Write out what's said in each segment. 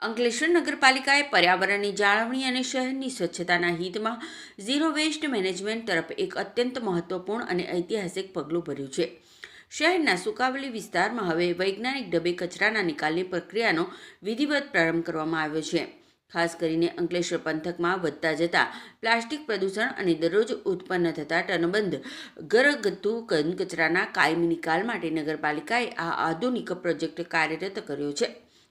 અંકલેશ્વર નગરપાલિકાએ પર્યાવરણની જાળવણી અને શહેરની સ્વચ્છતાના હિતમાં ઝીરો વેસ્ટ મેનેજમેન્ટ તરફ એક અત્યંત મહત્વપૂર્ણ અને ઐતિહાસિક પગલું ભર્યું છે. શહેરના સુકાવલી વિસ્તારમાં હવે વૈજ્ઞાનિક ઢબે કચરાના નિકાલની પ્રક્રિયાનો વિધિવત પ્રારંભ કરવામાં આવ્યો છે. ખાસ કરીને અંકલેશ્વર પંથકમાં વધતા જતા પ્લાસ્ટિક પ્રદૂષણ અને દરરોજ ઉત્પન્ન થતા ટનબંધ ઘરગથ્થુ ઘન કચરાના કાયમી નિકાલ માટે નગરપાલિકાએ આ આધુનિક પ્રોજેક્ટ કાર્યરત કર્યો છે.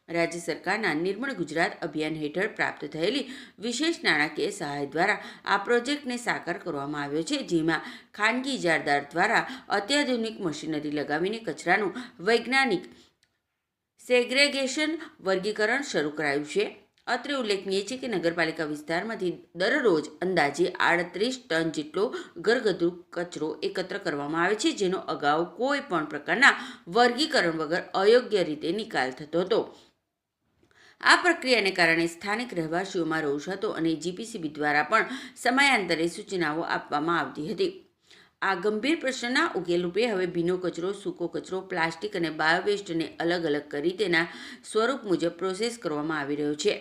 રાજ્ય સરકારના નિર્મળ ગુજરાત અભિયાન હેઠળ પ્રાપ્ત થયેલી વિશેષ નાણાકીય સહાય દ્વારા આ પ્રોજેક્ટને સાકાર કરવામાં આવ્યો છે, જેમાં ખાનગી ઇજારદાર દ્વારા અત્યાધુનિક મશીનરી લગાવીને કચરાનું વૈજ્ઞાનિક સેગ્રેગેશન વર્ગીકરણ શરૂ કરાયું છે. અત્રે ઉલ્લેખનીય છે કે નગરપાલિકા વિસ્તારમાંથી દરરોજ અંદાજે 38 ટન જેટલો ઘરગથ્થુ કચરો એકત્ર કરવામાં આવે છે, જેનો અગાઉ કોઈ પણ પ્રકારના વર્ગીકરણ વગર અયોગ્ય રીતે નિકાલ થતો હતો. આ પ્રક્રિયાને કારણે સ્થાનિક રહેવાસીઓમાં રોષ હતો અને જીપીસીબી દ્વારા પણ સમયાંતરે સૂચનાઓ આપવામાં આવતી હતી. આ ગંભીર પ્રશ્નના ઉકેલ રૂપે હવે ભીનો કચરો, સૂકો કચરો, પ્લાસ્ટિક અને બાયોવેસ્ટને અલગ અલગ કરી તેના સ્વરૂપ મુજબ પ્રોસેસ કરવામાં આવી રહ્યો છે.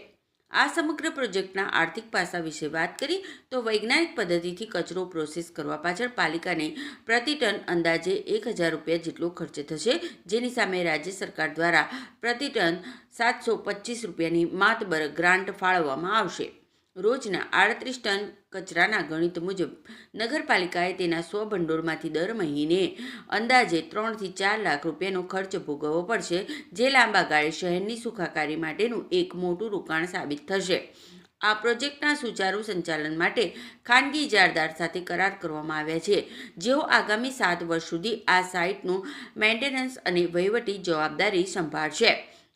આ સમગ્ર પ્રોજેક્ટના આર્થિક પાસા વિશે વાત કરી તો વૈજ્ઞાનિક પદ્ધતિથી કચરો પ્રોસેસ કરવા પાછળ પાલિકાને પ્રતિ ટન અંદાજે 1000 રૂપિયા જેટલો ખર્ચ થશે, જેની સામે રાજ્ય સરકાર દ્વારા પ્રતિ ટન 725 રૂપિયાની માતબર ગ્રાન્ટ ફાળવવામાં આવશે. રોજના 38 ટન કચરાના ગણિત મુજબ નગરપાલિકાએ તેના સ્વભંડોળમાંથી દર મહિને અંદાજે 3 થી 4 લાખ રૂપિયાનો ખર્ચ ભોગવવો પડશે, જે લાંબા ગાળે શહેરની સુખાકારી માટેનું એક મોટું રોકાણ સાબિત થશે. આ પ્રોજેક્ટના સુચારુ સંચાલન માટે ખાનગી ઇજારદાર સાથે કરાર કરવામાં આવ્યા છે, જેઓ આગામી 7 વર્ષ સુધી આ સાઇટનું મેન્ટેનન્સ અને વહીવટી જવાબદારી સંભાળશે.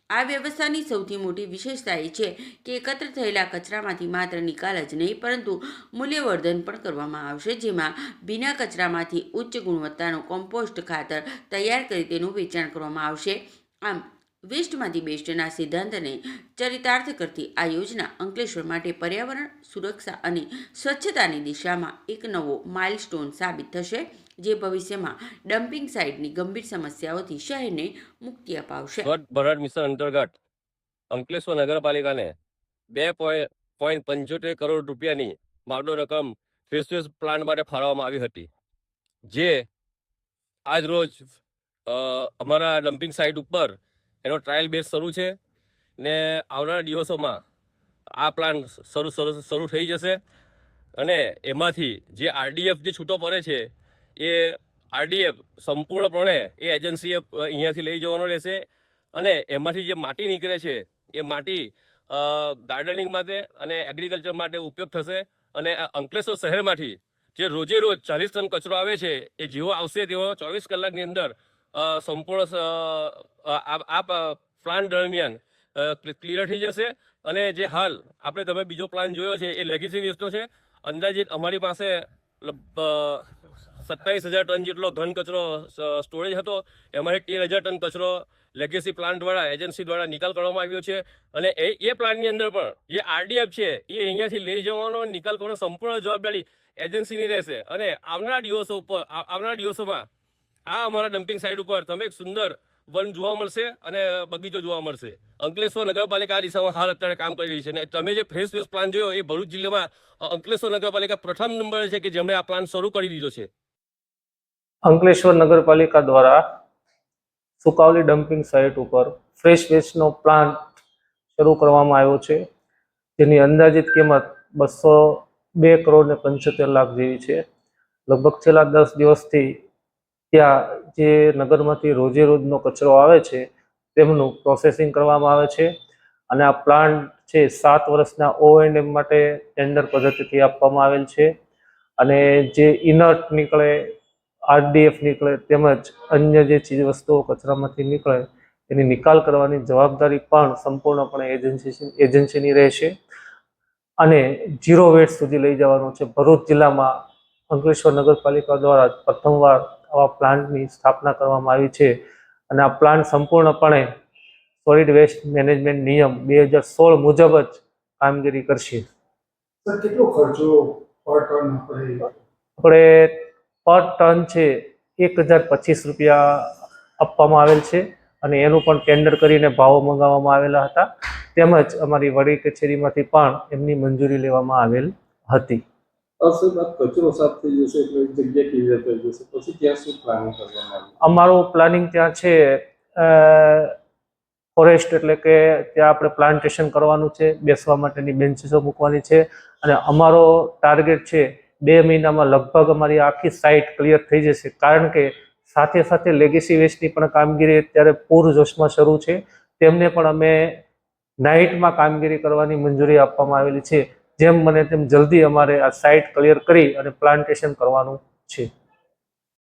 આ વ્યવસ્થાની સૌથી મોટી વિશેષતા એ છે કે એકત્ર થયેલા કચરામાંથી માત્ર નિકાલ જ નહીં, પરંતુ મૂલ્યવર્ધન પણ કરવામાં આવશે, જેમાં ભીના કચરામાંથી ઉચ્ચ ગુણવત્તાનું કોમ્પોસ્ટ ખાતર તૈયાર કરી તેનું વેચાણ કરવામાં આવશે. આમ, વેસ્ટમાંથી બેસ્ટના સિદ્ધાંતને ચરિતાર્થ કરતી આ યોજના અંકલેશ્વર માટે પર્યાવરણ, સુરક્ષા અને સ્વચ્છતાની દિશામાં એક નવો માઇલસ્ટોન સાબિત થશે, જે ભવિષ્યમાં ડમ્પિંગ સાઇટની ગંભીર સમસ્યાઓથી શહેરને મુક્તિ અપાવશે. ભરત મિશન અંતર્ગત અંકલેશ્વર નગરપાલિકાને 2.75 કરોડ રૂપિયાની માગનો રકમ ફેસવેસ પ્લાન્ટ માટે ફાળવવામાં આવી હતી, જે આજ રોજ અમારા ડમ્પિંગ સાઇટ ઉપર એનો ટ્રાયલ બેઝ શરૂ છે ને આવનારા દિવસોમાં આ પ્લાન શરૂ થઈ જશે અને એમાંથી જે આરડીએફ જે છૂટો પડે છે એ આરડીએફ સંપૂર્ણપણે એ એજન્સીએ અહીંયાથી લઈ જવાનો રહેશે અને એમાંથી જે માટી નીકળે છે એ માટી ગાર્ડનિંગ માટે અને એગ્રીકલ્ચર માટે ઉપયોગ થશે અને અંકલેશ્વર શહેરમાંથી જે રોજે રોજ 40 ટન કચરો આવે છે એ જેવો આવશે તેવો 24 કલાકની અંદર સંપૂર્ણ આ પ્લાન દરમિયાન ક્લિયર થઈ જશે. અને જે હાલ આપણે તમે બીજો પ્લાન જોયો છે એ લેગેસી વેસ્ટનો છે. અંદાજિત અમારી પાસે 27,000 ટન જેટલો ઘન કચરો સ્ટોરેજ હતો, એમાંથી 13,000 ટન કચરો લેગેસી પ્લાન્ટ દ્વારા એજન્સી દ્વારા નિકાલ કરવામાં આવ્યો છે અને એ પ્લાન્ટની અંદર પણ જે આરડીએફ છે એ અહીંયાથી લઈ જવાનો નિકાલ કરવાનો સંપૂર્ણ જવાબદારી એજન્સીની રહેશે. અને આવનારા દિવસોમાં આ અમારા ડમ્પિંગ સાઇટ ઉપર તમે એક સુંદર વન જોવા મળશે અને બગીચો જોવા મળશે. અંકલેશ્વર નગરપાલિકા આ દિશામાં હાલ અત્યારે કામ કરી રહી છે અને તમે જે ફ્રેશ વેસ્ટ પ્લાન જોયો એ ભરૂચ જિલ્લામાં અંકલેશ્વર નગરપાલિકા પ્રથમ નંબરે છે કે જેમણે આ પ્લાન શરૂ કરી દીધો છે. અંકલેશ્વર નગરપાલિકા દ્વારા સુકાવલી ડમ્પિંગ સાઇટ ઉપર ફ્રેશ વેસ્ટનો પ્લાન્ટ શરૂ કરવામાં આવ્યો છે, જેની અંદાજિત કિંમત 202 કરોડ ને 75 લાખ જેવી છે. લગભગ છેલ્લા 10 દિવસથી ત્યાં જે નગરમાંથી રોજે રોજનો કચરો આવે છે તેમનું પ્રોસેસિંગ કરવામાં આવે છે અને આ પ્લાન્ટ છે 7 વર્ષના O&M માટે ટેન્ડર પદ્ધતિથી આપવામાં આવેલ છે અને જે ઇનર્ટ નીકળે, આરડીએફ નીકળે તેમજ અન્ય જે ચીજ વસ્તુઓ કચરામાંથી નીકળે એની નિકાલ કરવાની જવાબદારી પણ સંપૂર્ણપણે એજન્સીની રહેશે અને ઝીરો વેસ્ટ સુધી લઈ જવાનું છે. ભરૂચ જિલ્લામાં અંકલેશ્વર નગરપાલિકા દ્વારા પ્રથમવાર આવા પ્લાન્ટની સ્થાપના કરવામાં આવી છે અને આ પ્લાન્ટ સંપૂર્ણપણે સોલિડ વેસ્ટ મેનેજમેન્ટ નિયમ 2016 મુજબ જ કામગીરી કરશે. કેટલો ખર્ચો પર ટન આપણે પર ટન છે 1025 રૂપિયા આપવામાં આવેલ છે અને એનું પણ ટેન્ડર કરીને ભાવો મંગાવવામાં આવેલા હતા. તેમજ અમારી વડી કચેરીમાંથી પણ એમની મંજૂરી લેવામાં આવેલ હતી. સાહેબ આ કચરો સાફ થઈ જશે એટલે એક જગ્યા કેવી રીતે થઈ જશે પછી ત્યાં શું પ્લાનિંગ કરવામાં આવ્યું? અમારું પ્લાનિંગ ત્યાં છે ફોરેસ્ટ એટલે કે ત્યાં આપણે પ્લાન્ટેશન કરવાનું છે, બેસવા માટેની બેન્ચીસો મૂકવાની છે અને અમારો ટાર્ગેટ છે 2 મહિનામાં લગભગ અમારી આખી સાઇટ ક્લિયર થઈ જશે. કારણ કે સાથે સાથે લેગેસી વેસ્ટની પણ કામગીરી અત્યારે પૂરજોશમાં શરૂ છે. તેમને પણ અમે નાઇટમાં કામગીરી કરવાની મંજૂરી આપવામાં આવેલી છે. જેમ બને તેમ જલ્દી અમારે આ સાઇટ ક્લિયર કરી અને પ્લાન્ટેશન કરવાનું છે.